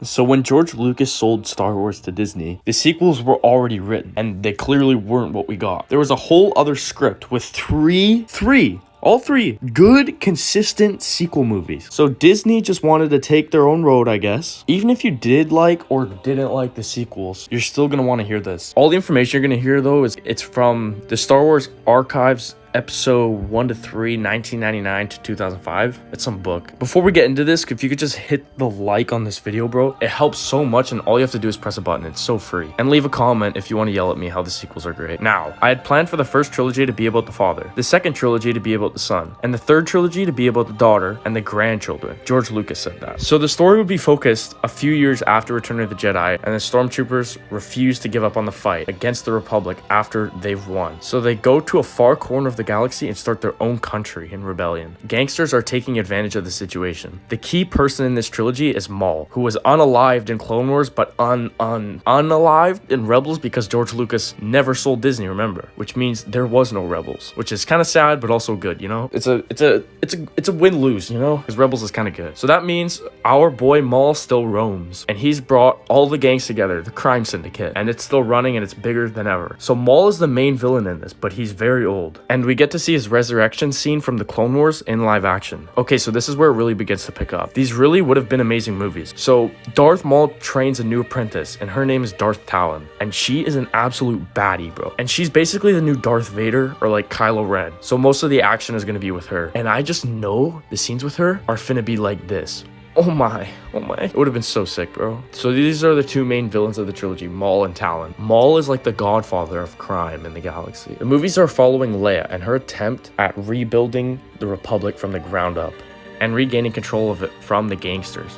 So when George Lucas sold Star Wars to Disney, the sequels were already written, and they clearly weren't what we got. There was a whole other script with all three good, consistent sequel movies. So Disney just wanted to take their own road, I guess. Even if you did like or didn't like the sequels, you're still gonna want to hear this. All the information you're gonna hear though it's from the Star Wars Archives episode 1 to 3, 1999 to 2005. It's some book. Before we get into this, if you could just hit the like on this video, bro, it helps so much, and all you have to do is press a button. It's so free. And leave a comment if you want to yell at me how the sequels are great. Now, I had planned for the first trilogy to be about the father, the second trilogy to be about the son, and the third trilogy to be about the daughter and the grandchildren. George Lucas said that. So the story would be focused a few years after Return of the Jedi, and the stormtroopers refuse to give up on the fight against the Republic after they've won. So they go to a far corner of the galaxy and start their own country in rebellion. Gangsters are taking advantage of the situation. The key person in this trilogy is Maul, who was unalived in Clone Wars, but unalived in Rebels because George Lucas never sold Disney, remember? Which means there was no Rebels, which is kind of sad, but also good, you know? It's a win-lose, you know? Because Rebels is kind of good. So that means our boy Maul still roams, and he's brought all the gangs together, the crime syndicate, and it's still running, and it's bigger than ever. So Maul is the main villain in this, but he's very old. And we get to see his resurrection scene from the Clone Wars in live action. Okay, so this is where it really begins to pick up. These really would have been amazing movies. So Darth Maul trains a new apprentice, and her name is Darth Talon, and she is an absolute baddie, bro. And she's basically the new Darth Vader, or like Kylo Ren. So most of the action is gonna be with her, and I just know the scenes with her are finna be like this. Oh my. It would have been so sick, bro. So these are the two main villains of the trilogy, Maul and Talon. Maul is like the godfather of crime in the galaxy. The movies are following Leia and her attempt at rebuilding the Republic from the ground up and regaining control of it from the gangsters,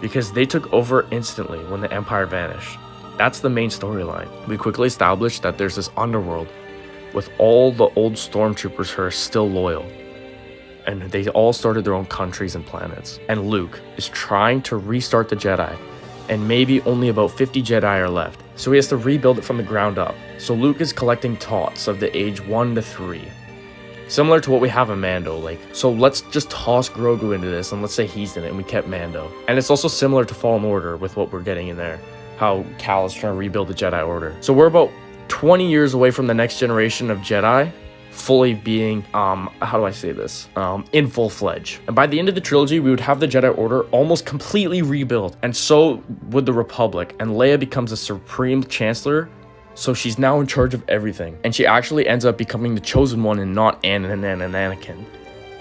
because they took over instantly when the Empire vanished. That's the main storyline. We quickly established that there's this underworld with all the old stormtroopers who are still loyal, and they all started their own countries and planets. And Luke is trying to restart the Jedi, and maybe only about 50 Jedi are left. So he has to rebuild it from the ground up. So Luke is collecting tots of the age 1 to 3. Similar to what we have in Mando, so let's just toss Grogu into this, and let's say he's in it, and we kept Mando. And it's also similar to Fallen Order with what we're getting in there, how Cal is trying to rebuild the Jedi Order. So we're about 20 years away from the next generation of Jedi fully being, how do I say this? In full-fledged. And by the end of the trilogy, we would have the Jedi Order almost completely rebuilt. And so would the Republic. And Leia becomes a Supreme Chancellor, so she's now in charge of everything. And she actually ends up becoming the chosen one and not Anakin.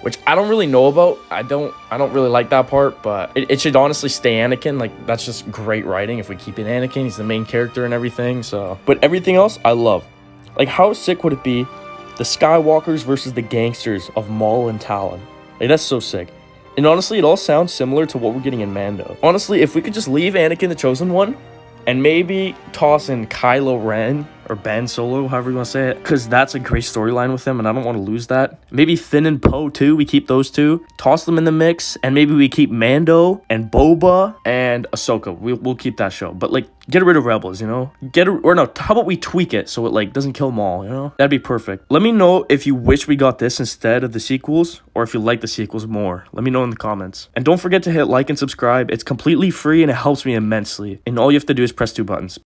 Which I don't really know about. I don't really like that part, but it should honestly stay Anakin. Like, that's just great writing if we keep it Anakin. He's the main character and everything, so. But everything else, I love. Like, how sick would it be the Skywalkers versus the gangsters of Maul and Talon? Like, that's so sick. And honestly, it all sounds similar to what we're getting in Mando. Honestly, if we could just leave Anakin the Chosen One and maybe toss in Kylo Ren or Ben Solo, however you want to say it, because that's a great storyline with him, and I don't want to lose that. Maybe Finn and Poe too, we keep those two, toss them in the mix, and maybe we keep Mando and Boba and Ahsoka. We'll keep that show, but like, get rid of Rebels, you know? How about we tweak it so it like doesn't kill them all, you know? That'd be perfect. Let me know if you wish we got this instead of the sequels, or if you like the sequels more. Let me know in the comments. And don't forget to hit like and subscribe. It's completely free and it helps me immensely. And all you have to do is press 2 buttons.